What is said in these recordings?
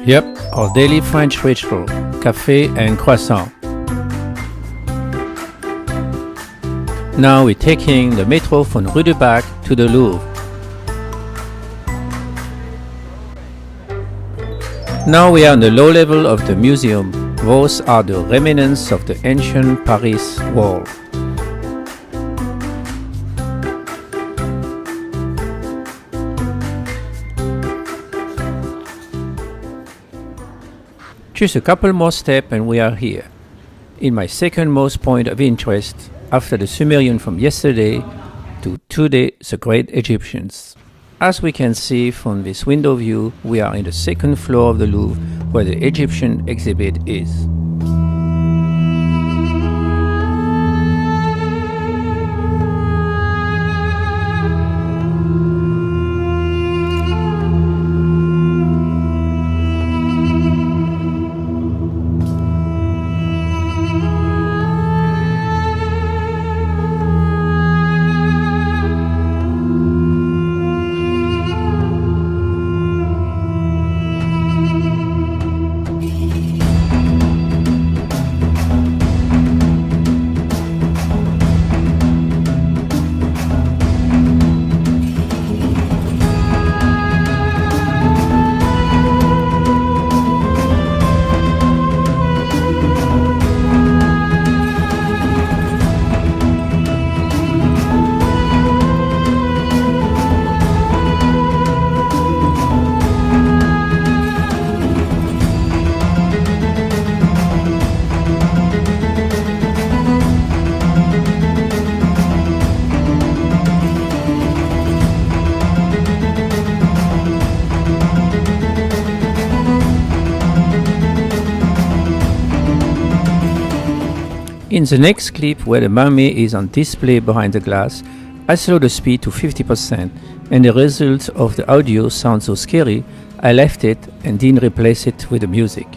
Yep, our daily French ritual, café and croissant. Now we're taking the metro from Rue du Bac to the Louvre. Now we are on the low level of the museum. Those are the remnants of the ancient Paris wall. Just a couple more steps and we are here. In my second most point of interest, after the Sumerian from yesterday to today, the great Egyptians. As we can see from this window view, we are in the second floor of the Louvre where the Egyptian exhibit is. In the next clip where the mummy is on display behind the glass, I slowed the speed to 50% and the result of the audio sounds so scary, I left it and didn't replace it with the music.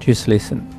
Just listen.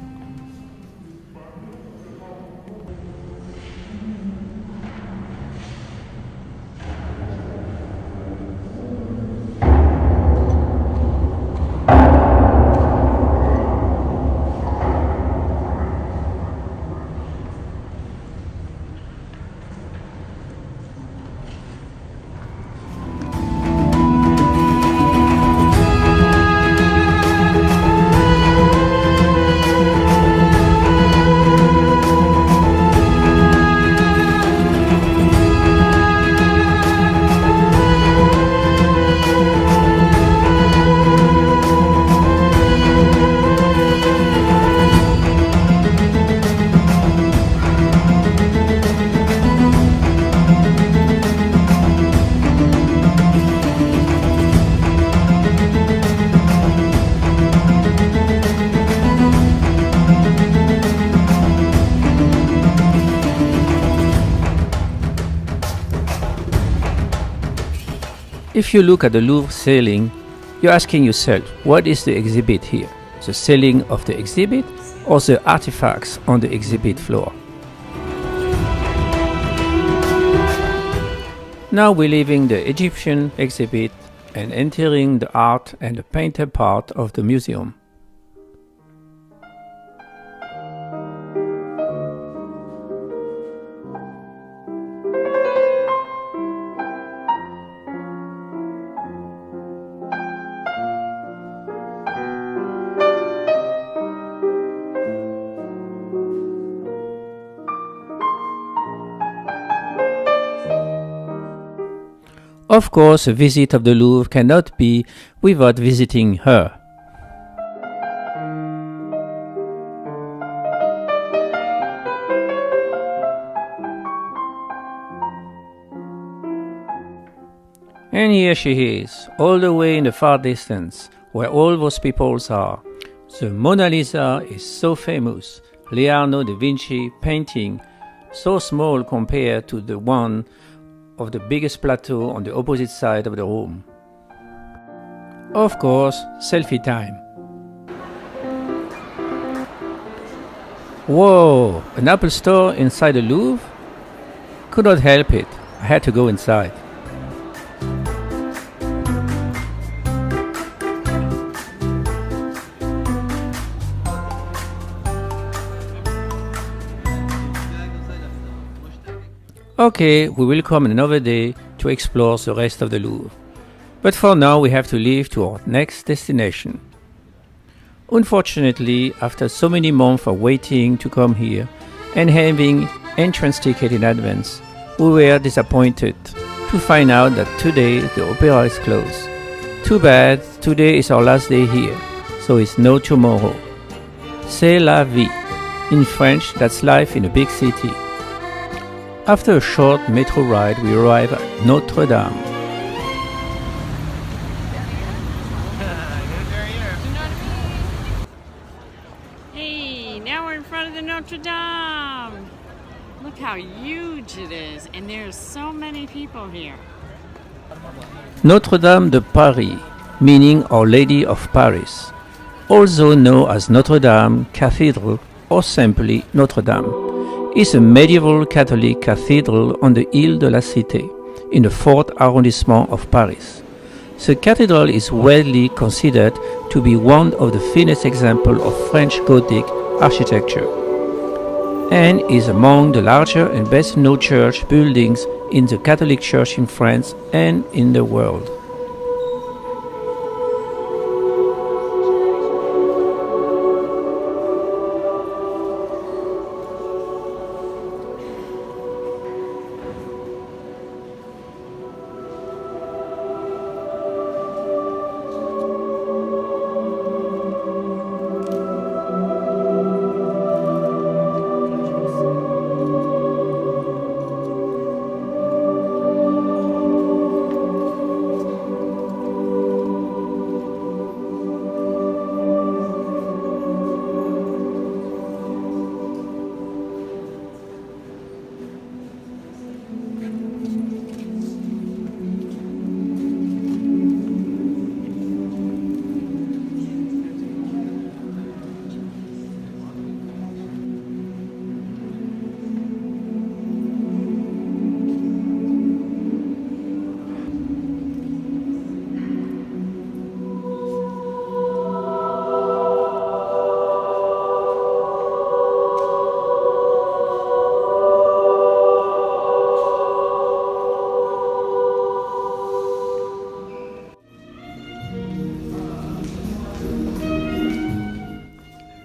If you look at the Louvre ceiling, you're asking yourself, what is the exhibit here? The ceiling of the exhibit or the artifacts on the exhibit floor? Now we're leaving the Egyptian exhibit and entering the art and the painted part of the museum. Of course, a visit of the Louvre cannot be without visiting her. And here she is, all the way in the far distance, where all those peoples are. The Mona Lisa is so famous, Leonardo da Vinci painting, so small compared to the one of the biggest plateau on the opposite side of the room. Of course, selfie time. Whoa, an Apple store inside the Louvre? Could not help it, I had to go inside. Okay, we will come another day to explore the rest of the Louvre. But for now, we have to leave to our next destination. Unfortunately, after so many months of waiting to come here and having entrance ticket in advance, we were disappointed to find out that today the opera is closed. Too bad, today is our last day here, so it's no tomorrow. C'est la vie. In French, that's life in a big city. After a short metro ride, we arrive at Notre Dame. Hey, now we're in front of the Notre Dame. Look how huge it is, and there's so many people here. Notre Dame de Paris, meaning Our Lady of Paris, also known as Notre Dame Cathedral or simply Notre Dame, is a medieval Catholic cathedral on the Île de la Cité, in the 4th arrondissement of Paris. The cathedral is widely considered to be one of the finest examples of French Gothic architecture, and is among the larger and best known church buildings in the Catholic Church in France and in the world.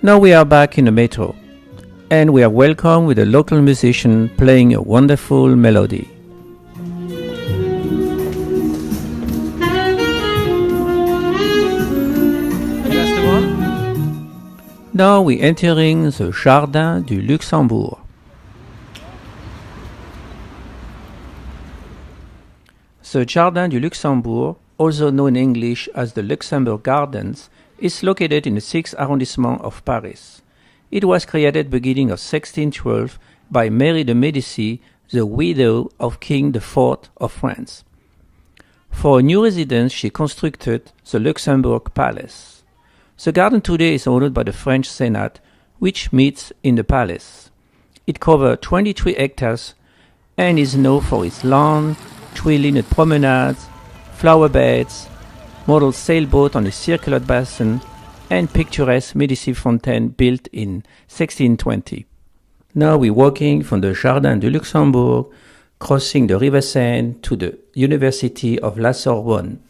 Now we are back in the metro, and we are welcomed with a local musician playing a wonderful melody. Just one. Now we are entering the Jardin du Luxembourg. The Jardin du Luxembourg, also known in English as the Luxembourg Gardens, is located in the 6th arrondissement of Paris. It was created beginning of 1612 by Mary de Medici, the widow of King IV of France. For a new residence, she constructed the Luxembourg Palace. The garden today is owned by the French Senate, which meets in the palace. It covers 23 hectares and is known for its lawn, tree-lined promenades, flower beds, model sailboat on a circular basin, and picturesque Medici fountain built in 1620. Now we're walking from the Jardin du Luxembourg, crossing the River Seine to the University of La Sorbonne.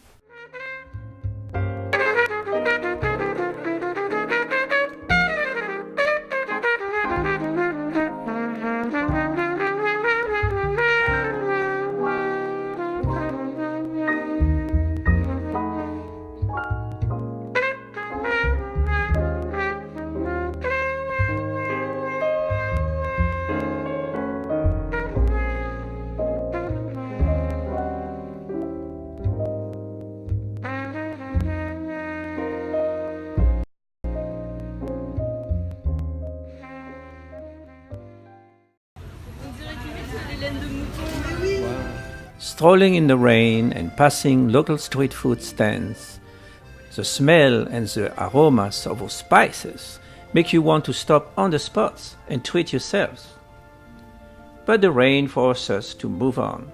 Strolling in the rain and passing local street food stands, the smell and the aromas of those spices make you want to stop on the spot and treat yourselves. But the rain forces us to move on.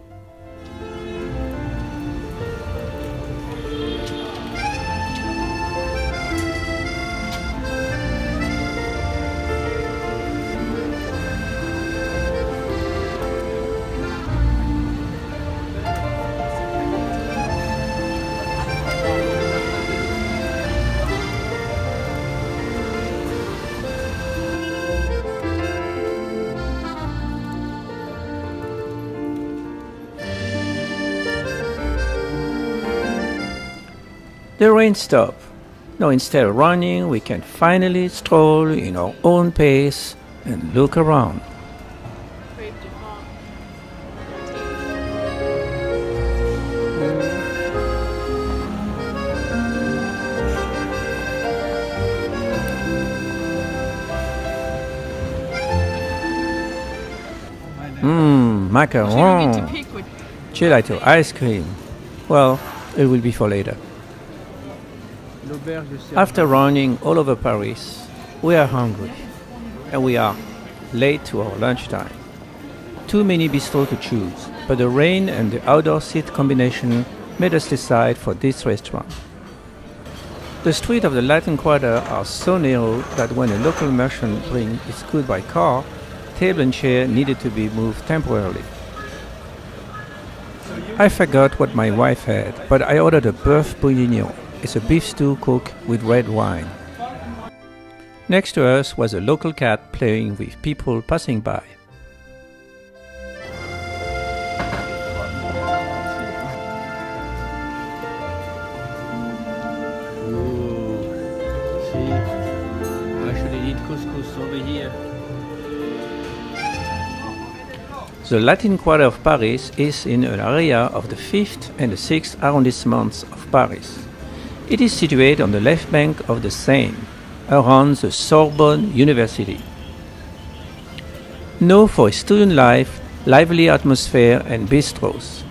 The rain stopped. Now instead of running, we can finally stroll in our own pace and look around. Macaron, gelato, ice cream. Well, it will be for later. After running all over Paris, we are hungry and we are late to our lunchtime. Too many bistros to choose, but the rain and the outdoor seat combination made us decide for this restaurant. The streets of the Latin Quarter are so narrow that when a local merchant brings his goods by car, table and chair needed to be moved temporarily. I forgot what my wife had, but I ordered a bœuf bourguignon. It's a beef stew cooked with red wine. Next to us was a local cat playing with people passing by. The Latin Quarter of Paris is in an area of the 5th and the 6th arrondissements of Paris. It is situated on the left bank of the Seine, around the Sorbonne University. Known for its student life, lively atmosphere and bistros.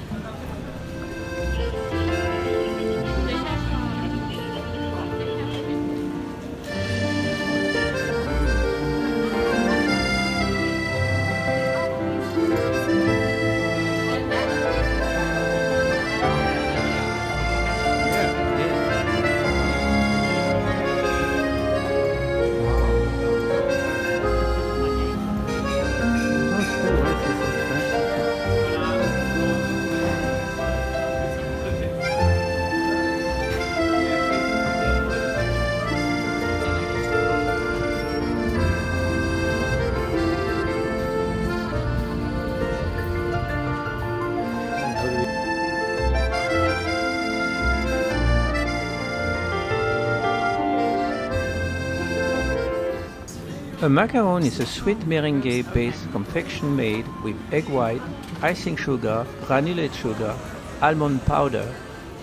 A macaron is a sweet meringue-based confection made with egg white, icing sugar, granulated sugar, almond powder,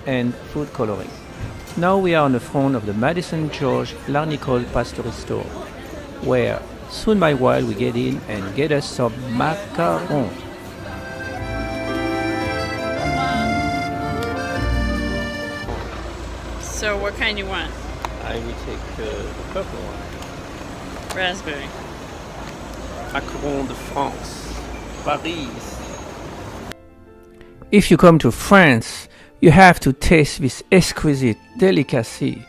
and food coloring. Now we are on the front of the Madison George Larnicole Pastory store, where soon my wife will get in and get us some macaron. So what kind you want? I will take the purple one. Raspberry. Macaron de France, Paris. If you come to France, you have to taste this exquisite delicacy.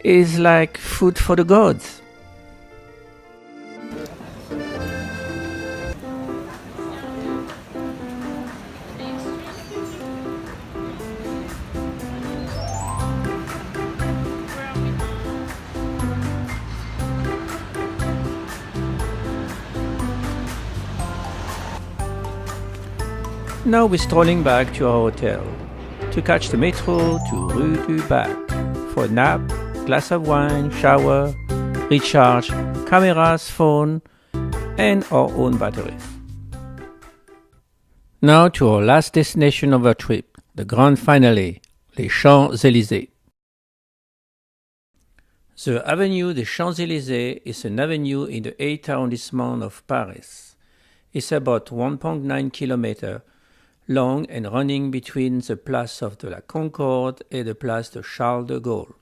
It's like food for the gods. Now we're strolling back to our hotel to catch the metro to Rue du Bac for a nap, glass of wine, shower, recharge, cameras, phone, and our own batteries. Now to our last destination of our trip, the grand finale, les Champs-Élysées. The Avenue des Champs-Élysées is an avenue in the 8th arrondissement of Paris. It's about 1.9 kilometers long and running between the Place of la Concorde and the Place de Charles de Gaulle.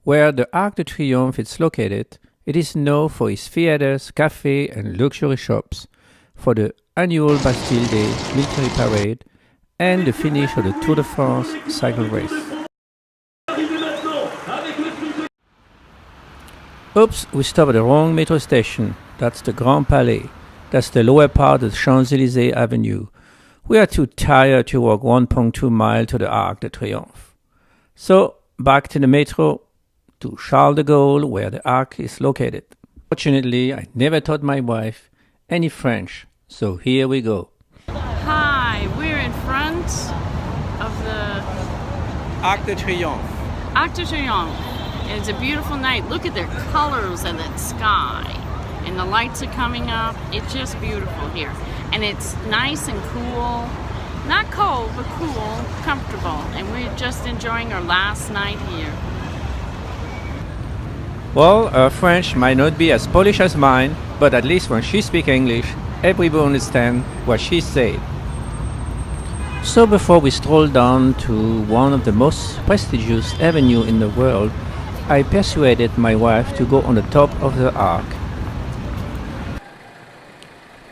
Where the Arc de Triomphe is located, it is known for its theaters, cafes, and luxury shops, for the annual Bastille Day military parade, and the finish of the Tour de France cycle race. Oops, we stopped at the wrong metro station. That's the Grand Palais. That's the lower part of the Champs-Élysées Avenue. We are too tired to walk 1.2 miles to the Arc de Triomphe. So, back to the metro, to Charles de Gaulle, where the Arc is located. Fortunately, I never taught my wife any French, so here we go. Hi, we're in front of the Arc de Triomphe. Arc de Triomphe. And it's a beautiful night. Look at the colors of that sky. And the lights are coming up. It's just beautiful here. And it's nice and cool. Not cold, but cool, comfortable. And we're just enjoying our last night here. Well, her French might not be as polished as mine, but at least when she speaks English, everybody understands what she said. So before we stroll down to one of the most prestigious avenues in the world, I persuaded my wife to go on the top of the arc.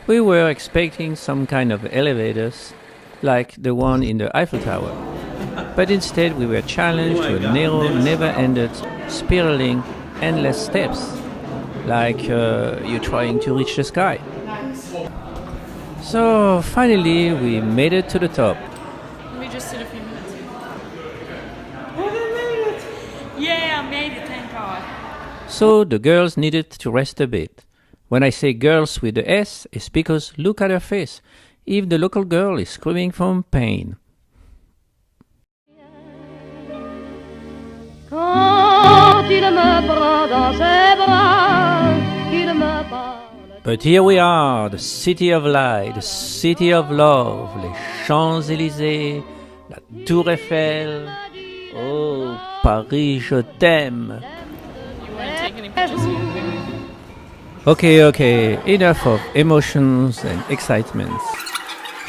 We were expecting some kind of elevators, like the one in the Eiffel Tower. But instead we were challenged to a narrow, never-ended, spiraling, endless steps, like you're trying to reach the sky. So finally we made it to the top. We just did a few minutes. Oh, we made it! Yeah, I made it, thank God. So the girls needed to rest a bit. When I say girls with the S, it's because look at her face. Even the local girl is screaming from pain. But here we are, the city of light, the city of love, les Champs-Élysées, la Tour Eiffel. Oh, Paris, je t'aime. You want to take any pictures here? Okay, enough of emotions and excitements.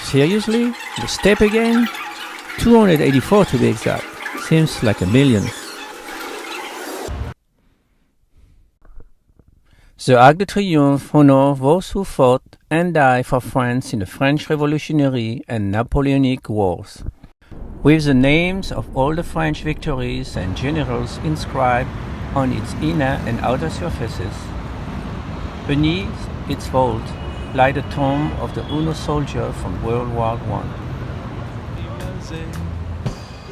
Seriously? The step again? 284 to be exact. Seems like a million. The Arc de Triomphe honors those who fought and died for France in the French Revolutionary and Napoleonic Wars, with the names of all the French victories and generals inscribed on its inner and outer surfaces. Beneath its vault lie the tomb of the Uno soldier from World War I.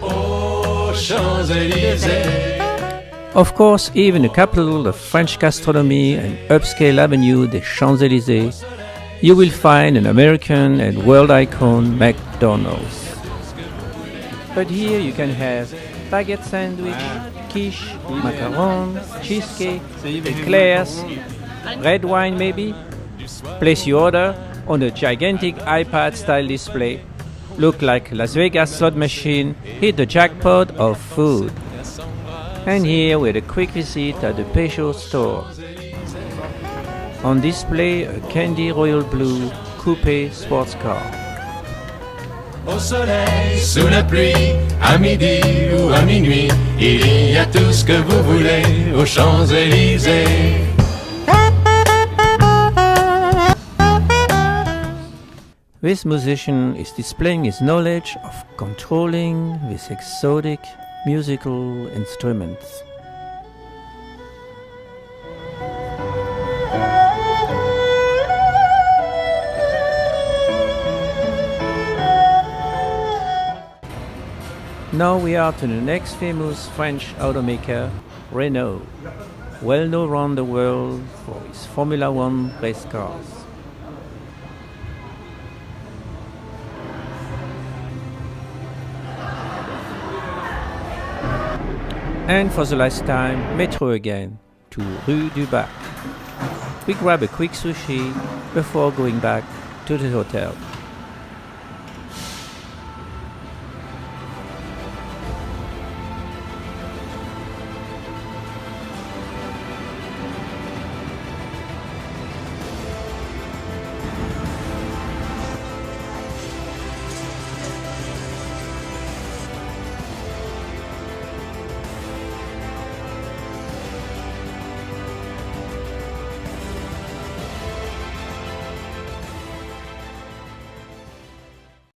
Aux Champs-Élysées. Of course, even the capital of French gastronomy and upscale avenue des Champs-Élysées, you will find an American and world icon McDonald's. But here you can have baguette sandwich, quiche, macarons, cheesecake, eclairs, red wine maybe. Place your order on a gigantic iPad-style display. Look like Las Vegas slot machine, hit the jackpot of food. And here with a quick visit at the Peugeot store. On display a Candy Royal Blue Coupe sports car. Au soleil, sous la pluie, à midi ou à minuit, il y a tout ce que vous voulez aux Champs-Élysées. This musician is displaying his knowledge of controlling these exotic musical instruments. Now we are to the next famous French automaker, Renault, well known around the world for its Formula One race cars. And for the last time, metro again, to Rue du Bac. We grab a quick sushi before going back to the hotel.